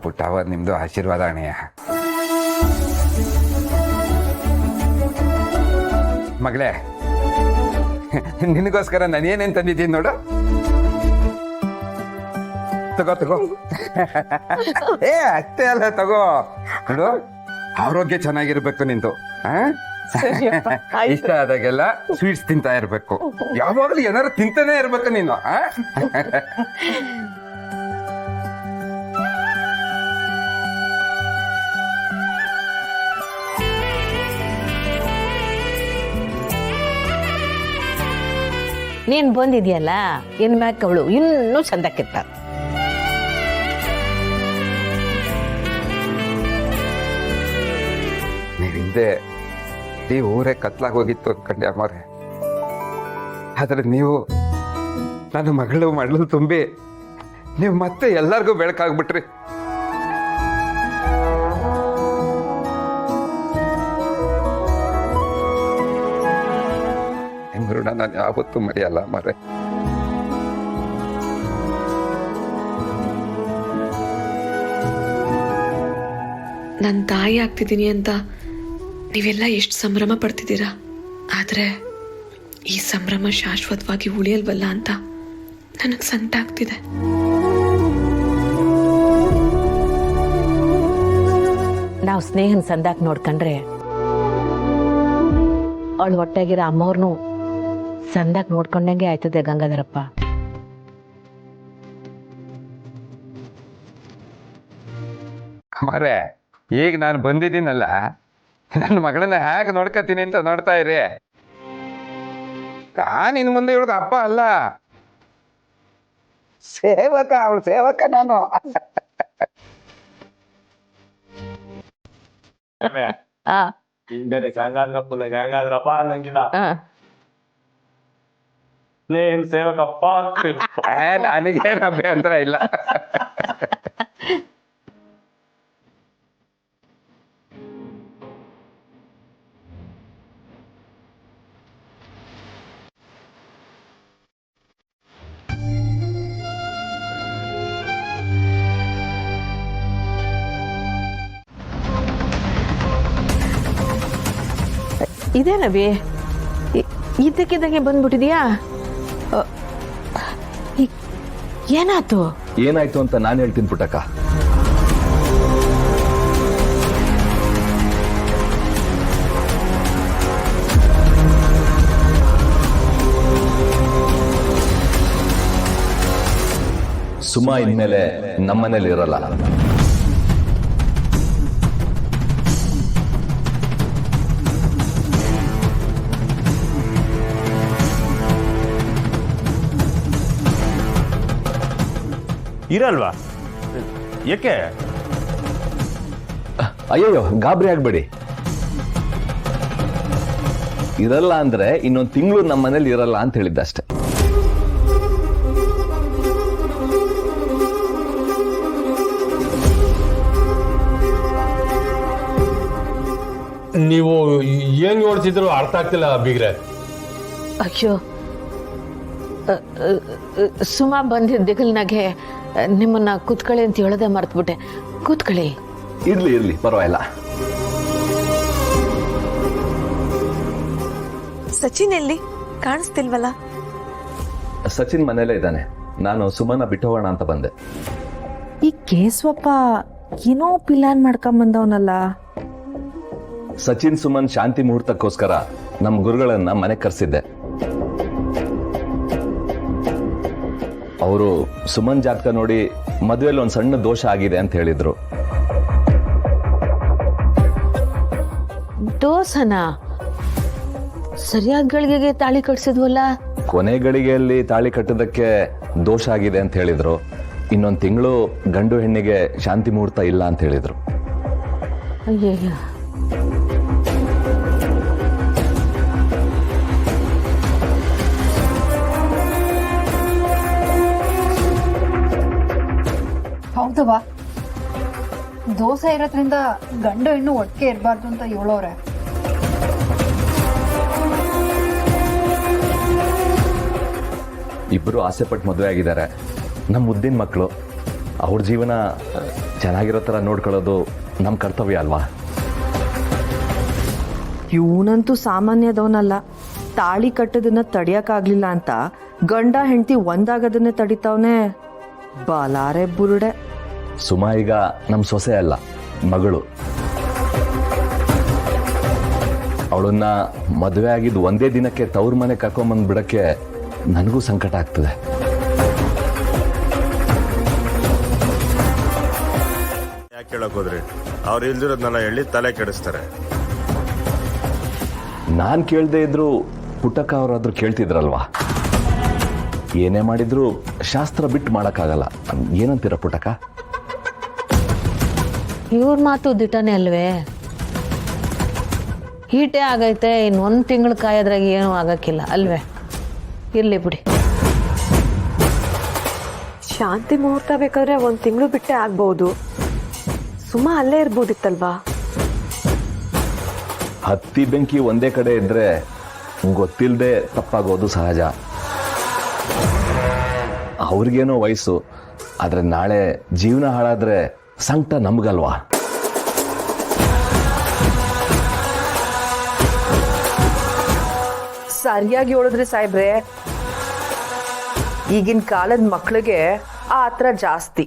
ಪುಟ್ಟವ ನಿಮ್ದು ಆಶೀರ್ವಾದ ಅಣ್ಣಯ್ಯ. ಮಗಳೇ, ನಿನಗೋಸ್ಕರ ನಾನೇನೇನು ತಂದಿದ್ದೀನಿ ನೋಡು. ತಗೋ ತಗೋ. ಅಷ್ಟೇ ಅಲ್ಲ, ತಗೋ ನೋಡು. ಆರೋಗ್ಯ ಚೆನ್ನಾಗಿರ್ಬೇಕು ನಿಂದು. ಇಷ್ಟ ಆದಾಗೆಲ್ಲ ಸ್ವೀಟ್ಸ್ ತಿಂತಾ ಇರ್ಬೇಕು. ಯಾವಾಗ್ಲೂ ಏನಾರು ತಿಂತಾನೆ ಇರ್ಬೇಕು ನೀನು. ನೀನ್ ಬಂದಿದ್ಯಲ್ಲ, ಇನ್ ಮ್ಯಾಕ್ ಅವಳು ಇನ್ನೂ ಚಂದಕ್ಕಿತ್ತ. ನೀವಿಂದೆ ಈ ಊರೇ ಕತ್ಲಾಗಿ ಹೋಗಿತ್ತು ಅನ್ಕೊಂಡೆ ಅಮ್ಮವ್ರೆ. ಆದ್ರೆ ನೀವು ನನ್ನ ಮಗಳು ತುಂಬಿ ನೀವು ಮತ್ತೆ ಎಲ್ಲರಿಗೂ ಬೆಳಕಾಗ್ಬಿಟ್ರಿ. ಋಣ ನಾನು ಯಾವತ್ತೂ ಮರೆಯಲ್ಲ ಮಾರೆ. ನನ್ನ ತಾಯಿ ಆಗ್ತಿದ್ದೀನಿ ಅಂತ ನೀವೆಲ್ಲ ಎಷ್ಟು ಸಂಭ್ರಮ ಪಡ್ತಿದ್ದೀರಾ. ಆದ್ರೆ ಈ ಸಂಭ್ರಮ ಶಾಶ್ವತವಾಗಿ ಉಳಿಯಲ್ವಲ್ಲ ಅಂತ ನನಗೆ ಸಂಕಟ ಆಗ್ತಿದೆ. ನಾವು ಸ್ನೇಹನ್ ಸಂದಾಕ್ ನೋಡ್ಕೊಂಡ್ರೆ ಅವಳು ಹೊಟ್ಟೆಗಿರೋ ಅಮ್ಮವ್ರನ್ನು ಸಂದಾಕ್ ನೋಡ್ಕೊಂಡಂಗೆ ಆಯ್ತದೆ ಗಂಗಾಧರಪ್ಪ. ಮಾರೆ, ಈಗ ನಾನು ಬಂದಿದ್ದೀನಲ್ಲ, ನನ್ನ ಮಗಳನ್ನ ಹೇಗೆ ನೋಡ್ಕತೀನಿ ಅಂತ ನೋಡ್ತಾ ಇರಿ. ಇನ್ ಮುಂದೆ ಇವಳ್ದು ಅಪ್ಪ ಅಲ್ಲ, ಸೇವಕ. ಅವಳು ಸೇವಕ ನಾನು. ಸೇವಕಪ್ಪ ನನಗೇನು ಅಭ್ಯಂತರ ಇಲ್ಲ. ಇದೇನವಿ, ಇದ್ದಕ್ಕಿದ್ದಂಗೆ ಬಂದ್ಬಿಟ್ಟಿದ್ಯಾ? ಏನಾಯ್ತು? ಏನಾಯ್ತು ಅಂತ ನಾನು ಹೇಳ್ತೀನಿ ಪುಟ್ಟಕ್ಕ. ಸುಮಾ ಇನ್ಮೇಲೆ ನಮ್ಮನೇಲಿ ಇರಲ್ಲ. ಇರಲ್ವಾ? ಯಾಕೆ? ಅಯ್ಯಯ್ಯೋ, ಗಾಬರಿ ಆಗ್ಬೇಡಿ. ಇರಲ್ಲ ಅಂದ್ರೆ ಇನ್ನೊಂದು ತಿಂಗಳು ನಮ್ಮ ಮನೇಲಿ ಇರಲ್ಲ ಅಂತ ಹೇಳಿದ್ದಷ್ಟೆ. ನೀವು ಏನ್ ನೋಡ್ತಿದ್ರು ಅರ್ಥ ಆಗ್ತಿಲ್ಲ ಬೀಗ್ರೆ. ಅಯ್ಯೋ, ಸುಮಾ ಬಂದಿದ್ದ ದಿಗಲ್ನಾಗೆ ನಿಮ್ಮನ್ನ ಕೂತ್ಕೊಳ್ಳಿ ಅಂತ ಹೇಳದೆ ಮರ್ತ್ಬಿಟ್ಟೆ. ಕೂತ್ಕೊಳ್ಳಿ. ಇರ್ಲಿ ಇರ್ಲಿ, ಪರವಾಗಿಲ್ಲ. ಸಚಿನ್ ಎಲ್ಲಿ ಕಾಣಿಸ್ತಿಲ್ವಲ್ಲ? ಸಚಿನ್ ಮನೇಲೇ ಇದ್ದಾನೆ. ನಾನು ಸುಮನ ಬಿಟ್ಟು ಹೋಗೋಣ ಅಂತ ಬಂದೆ. ಈ ಕೇಶವಪ್ಪ ಏನೋ ಪ್ಲಾನ್ ಮಾಡ್ಕೊಂಬಂದವನಲ್ಲ. ಸಚಿನ್ ಸುಮನ್ ಶಾಂತಿ ಮುಹೂರ್ತಕ್ಕೋಸ್ಕರ ನಮ್ಮ ಗುರುಗಳನ್ನ ಮನೆ ಕರೆಸಿದ್ದೆ. ಅವರು ಸುಮನ್ ಜಾತಕ ನೋಡಿ ಮದುವೆಯಲ್ಲಿ ಒಂದು ಸಣ್ಣ ದೋಷ ಆಗಿದೆ ಅಂತ ಹೇಳಿದ್ರು. ದೋಸನ ಸರಿಯಾದ ಗಳಿಗೆಗೆ ತಾಳಿ ಕಟ್ಸಿದ್ವಲ್ಲ. ಕೊನೆ ಗಳಿಗೆಯಲ್ಲಿ ತಾಳಿ ಕಟ್ಟೋದಕ್ಕೆ ದೋಷ ಆಗಿದೆ ಅಂತ ಹೇಳಿದ್ರು. ಇನ್ನೊಂದು ತಿಂಗಳು ಗಂಡು ಹೆಣ್ಣಿಗೆ ಶಾಂತಿ ಮುಹೂರ್ತ ಇಲ್ಲ ಅಂತ ಹೇಳಿದ್ರು. ಅಯ್ಯಯ್ಯ, ಹೌದವಾ? ದೋಸೆ ಇರೋದ್ರಿಂದ ಗಂಡು ಹೆಣ್ಣು ಒಟ್ಟಿಗೆ ಇರಬಾರ್ದು ಅಂತ ಹೇಳೋರೆ. ಇಬ್ಬರು ಆಸೆ ಪಟ್ಟು ಮದುವೆ ಆಗಿದ್ದಾರೆ. ನಮ್ಮ ಮುದ್ದಿನ ಮಕ್ಕಳು. ಅವ್ರ ಜೀವನ ಚೆನ್ನಾಗಿರೋ ಥರ ನೋಡ್ಕೊಳ್ಳೋದು ನಮ್ಮ ಕರ್ತವ್ಯ ಅಲ್ವಾ? ಇವನಂತೂ ಸಾಮಾನ್ಯದವನಲ್ಲ. ತಾಳಿ ಕಟ್ಟೋದನ್ನ ತಡಿಯಕ್ಕಾಗ್ಲಿಲ್ಲ ಅಂತ ಗಂಡ ಹೆಂಡತಿ ಒಂದಾಗದನ್ನೇ ತಡಿತಾವನೆ. ಬಾಲಾರೆ ಬುರುಡೆ. ಸುಮಾ ಈಗ ನಮ್ಮ ಸೊಸೆ ಅಲ್ಲ, ಮಗಳು. ಅವಳನ್ನ ಮದುವೆ ಆಗಿದ್ದು ಒಂದೇ ದಿನಕ್ಕೆ ತವ್ರ ಮನೆ ಕರ್ಕೊಂಬಂದು ಬಿಡಕ್ಕೆ ನನಗೂ ಸಂಕಟ ಆಗ್ತದೆ. ಯಾಕೆ ಹೇಳಕ್ ಹೋದ್ರಿ? ಅವ್ರು ಇಲ್ದಿರೋದ್ನೆಲ್ಲ ಹೇಳಿ ತಲೆ ಕೆಡಿಸ್ತಾರೆ. ನಾನು ಕೇಳದೆ ಇದ್ರು ಪುಟ್ಟಕ್ಕ ಅವರಾದ್ರೂ ಕೇಳ್ತಿದ್ರಲ್ವಾ? ಏನೇ ಮಾಡಿದ್ರು ಶಾಸ್ತ್ರ ಬಿಟ್ಟು ಮಾಡೋಕ್ಕಾಗಲ್ಲ. ಏನಂತೀರ ಪುಟ್ಟಕ್ಕ? ಇವ್ರ ಮಾತು ದಿಟನೇ ಅಲ್ವೇ? ಹೀಟೇ ಆಗೈತೆ, ಇನ್ನು 1 ತಿಂಗಳು ಕಾಯೋದ್ರಾಗ ಏನೂ ಆಗಕ್ಕಿಲ್ಲ ಅಲ್ವೇ? ಇರ್ಲಿ ಬಿಡಿ. ಶಾಂತಿ ಮುಹೂರ್ತ ಬೇಕಾದ್ರೆ 1 ತಿಂಗಳು ಬಿಟ್ಟೆ ಆಗ್ಬಹುದು. ಸುಮಾ ಅಲ್ಲೇ ಇರ್ಬೋದಿತ್ತಲ್ವಾ? ಹತ್ತಿ ಬೆಂಕಿ ಒಂದೇ ಕಡೆ ಇದ್ರೆ ಗೊತ್ತಿಲ್ಲದೆ ತಪ್ಪಾಗೋದು ಸಹಜ. ಅವ್ರಿಗೇನೋ ವಯಸ್ಸು, ಆದ್ರೆ ನಾಳೆ ಜೀವನ ಹಾಳಾದ್ರೆ ಸಂಕಟ ನಮ್ಗಲ್ವಾ? ಸರಿಯಾಗಿ ಹೇಳಿದ್ರಿ ಸಾಹೇಬ್ರೆ. ಈಗಿನ ಕಾಲದ ಮಕ್ಳಿಗೆ ಆ ಹತ್ರ ಜಾಸ್ತಿ.